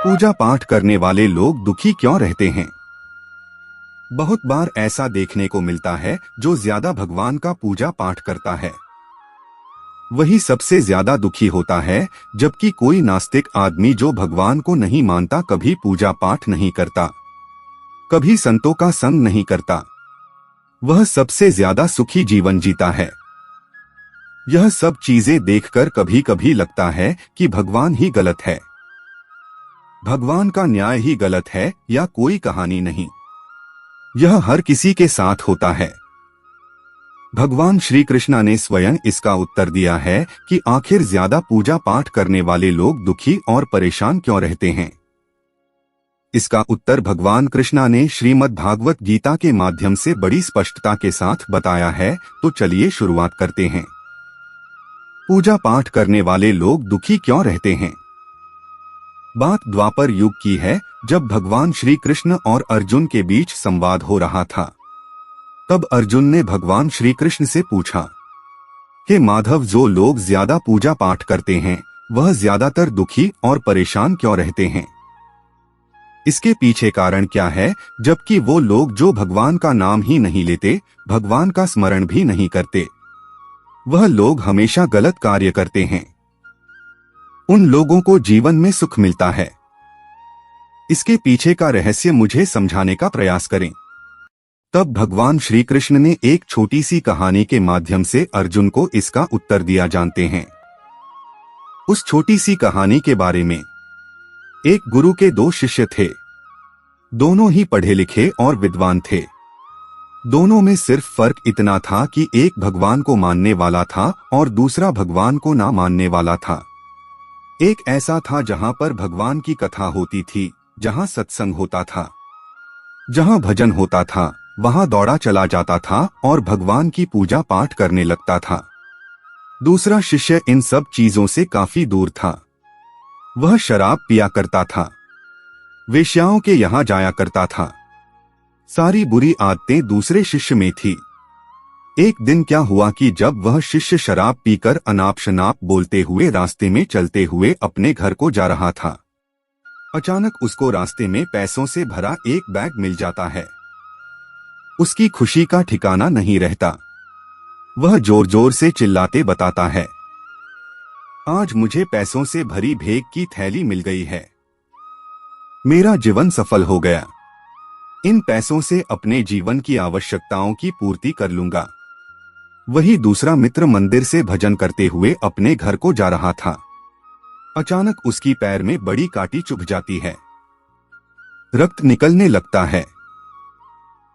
पूजा पाठ करने वाले लोग दुखी क्यों रहते हैं? बहुत बार ऐसा देखने को मिलता है जो ज्यादा भगवान का पूजा पाठ करता है वही सबसे ज्यादा दुखी होता है, जबकि कोई नास्तिक आदमी जो भगवान को नहीं मानता कभी पूजा पाठ नहीं करता, कभी संतों का संग नहीं करता, वह सबसे ज्यादा सुखी जीवन जीता है। यह सब चीजें देखकर कभी कभी लगता है कि भगवान ही गलत है, भगवान का न्याय ही गलत है या कोई कहानी नहीं। यह हर किसी के साथ होता है। भगवान श्री कृष्ण ने स्वयं इसका उत्तर दिया है कि आखिर ज्यादा पूजा पाठ करने वाले लोग दुखी और परेशान क्यों रहते हैं। इसका उत्तर भगवान कृष्ण ने श्रीमद् भागवत गीता के माध्यम से बड़ी स्पष्टता के साथ बताया है। तो चलिए शुरुआत करते हैं। पूजा पाठ करने वाले लोग दुखी क्यों रहते हैं? बात द्वापर युग की है, जब भगवान श्री कृष्ण और अर्जुन के बीच संवाद हो रहा था। तब अर्जुन ने भगवान श्री कृष्ण से पूछा कि माधव, जो लोग ज्यादा पूजा पाठ करते हैं वह ज्यादातर दुखी और परेशान क्यों रहते हैं? इसके पीछे कारण क्या है, जबकि वो लोग जो भगवान का नाम ही नहीं लेते, भगवान का स्मरण भी नहीं करते, वह लोग हमेशा गलत कार्य करते हैं। उन लोगों को जीवन में सुख मिलता है। इसके पीछे का रहस्य मुझे समझाने का प्रयास करें। तब भगवान श्री कृष्ण ने एक छोटी सी कहानी के माध्यम से अर्जुन को इसका उत्तर दिया। जानते हैं उस छोटी सी कहानी के बारे में। एक गुरु के दो शिष्य थे। दोनों ही पढ़े लिखे और विद्वान थे। दोनों में सिर्फ फर्क इतना था कि एक भगवान को मानने वाला था और दूसरा भगवान को ना मानने वाला था। एक ऐसा था जहां पर भगवान की कथा होती थी, जहां सत्संग होता था, जहां भजन होता था, वहां दौड़ा चला जाता था और भगवान की पूजा पाठ करने लगता था। दूसरा शिष्य इन सब चीजों से काफी दूर था। वह शराब पिया करता था, वेश्याओं के यहाँ जाया करता था। सारी बुरी आदतें दूसरे शिष्य में थी। एक दिन क्या हुआ कि जब वह शिष्य शराब पीकर अनाप शनाप बोलते हुए रास्ते में चलते हुए अपने घर को जा रहा था, अचानक उसको रास्ते में पैसों से भरा एक बैग मिल जाता है। उसकी खुशी का ठिकाना नहीं रहता। वह जोर जोर से चिल्लाते बताता है, आज मुझे पैसों से भरी भेग की थैली मिल गई है। मेरा जीवन सफल हो गया। इन पैसों से अपने जीवन की आवश्यकताओं की पूर्ति कर लूंगा। वही दूसरा मित्र मंदिर से भजन करते हुए अपने घर को जा रहा था। अचानक उसकी पैर में बड़ी कांटी चुभ जाती है। रक्त निकलने लगता है।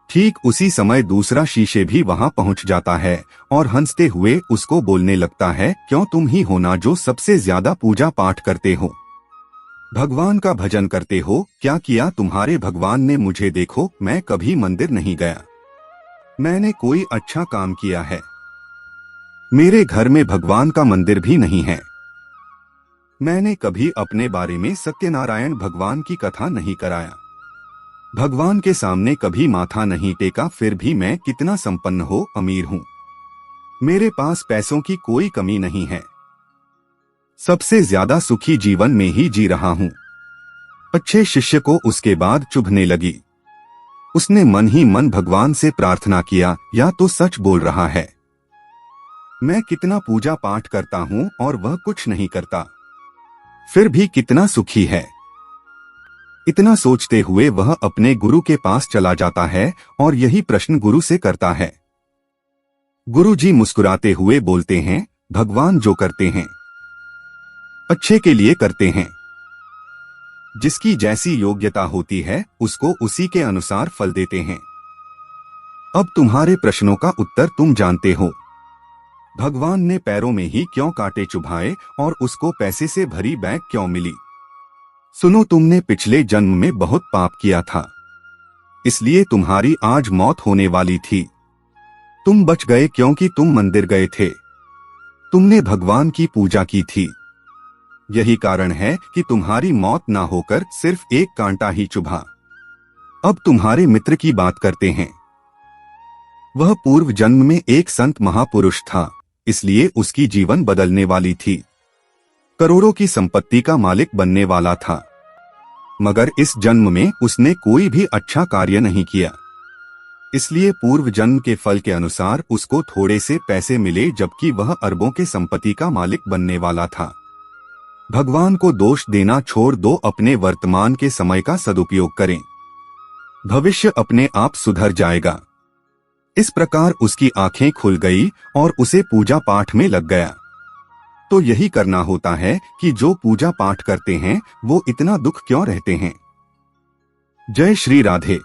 ठीक उसी समय दूसरा शीशे भी वहां पहुंच जाता है और हंसते हुए उसको बोलने लगता है, क्यों तुम ही हो ना जो सबसे ज्यादा पूजा पाठ करते हो, भगवान का भजन करते हो। क्या किया तुम्हारे भगवान ने? मुझे देखो, मैं कभी मंदिर नहीं गया। मैंने कोई अच्छा काम किया है? मेरे घर में भगवान का मंदिर भी नहीं है। मैंने कभी अपने बारे में सत्यनारायण भगवान की कथा नहीं कराया। भगवान के सामने कभी माथा नहीं टेका। फिर भी मैं कितना संपन्न हो अमीर हूँ। मेरे पास पैसों की कोई कमी नहीं है। सबसे ज्यादा सुखी जीवन में ही जी रहा हूँ। अच्छे शिष्य को उसके बाद चुभने लगी। उसने मन ही मन भगवान से प्रार्थना किया, या तो सच बोल रहा है। मैं कितना पूजा पाठ करता हूँ और वह कुछ नहीं करता, फिर भी कितना सुखी है। इतना सोचते हुए वह अपने गुरु के पास चला जाता है और यही प्रश्न गुरु से करता है। गुरु जी मुस्कुराते हुए बोलते हैं, भगवान जो करते हैं अच्छे के लिए करते हैं। जिसकी जैसी योग्यता होती है उसको उसी के अनुसार फल देते हैं। अब तुम्हारे प्रश्नों का उत्तर तुम जानते हो। भगवान ने पैरों में ही क्यों कांटे चुभाए और उसको पैसे से भरी बैग क्यों मिली? सुनो, तुमने पिछले जन्म में बहुत पाप किया था, इसलिए तुम्हारी आज मौत होने वाली थी। तुम बच गए क्योंकि तुम मंदिर गए थे, तुमने भगवान की पूजा की थी। यही कारण है कि तुम्हारी मौत ना होकर सिर्फ एक कांटा ही चुभा। अब तुम्हारे मित्र की बात करते हैं। वह पूर्व जन्म में एक संत महापुरुष था, इसलिए उसकी जीवन बदलने वाली थी। करोड़ों की संपत्ति का मालिक बनने वाला था। मगर इस जन्म में उसने कोई भी अच्छा कार्य नहीं किया, इसलिए पूर्व जन्म के फल के अनुसार उसको थोड़े से पैसे मिले, जबकि वह अरबों के संपत्ति का मालिक बनने वाला था। भगवान को दोष देना छोड़ दो, अपने वर्तमान के समय का सदुपयोग करें, भविष्य अपने आप सुधर जाएगा। इस प्रकार उसकी आंखें खुल गई और उसे पूजा पाठ में लग गया। तो यही करना होता है कि जो पूजा पाठ करते हैं वो इतना दुख क्यों रहते हैं। जय श्री राधे।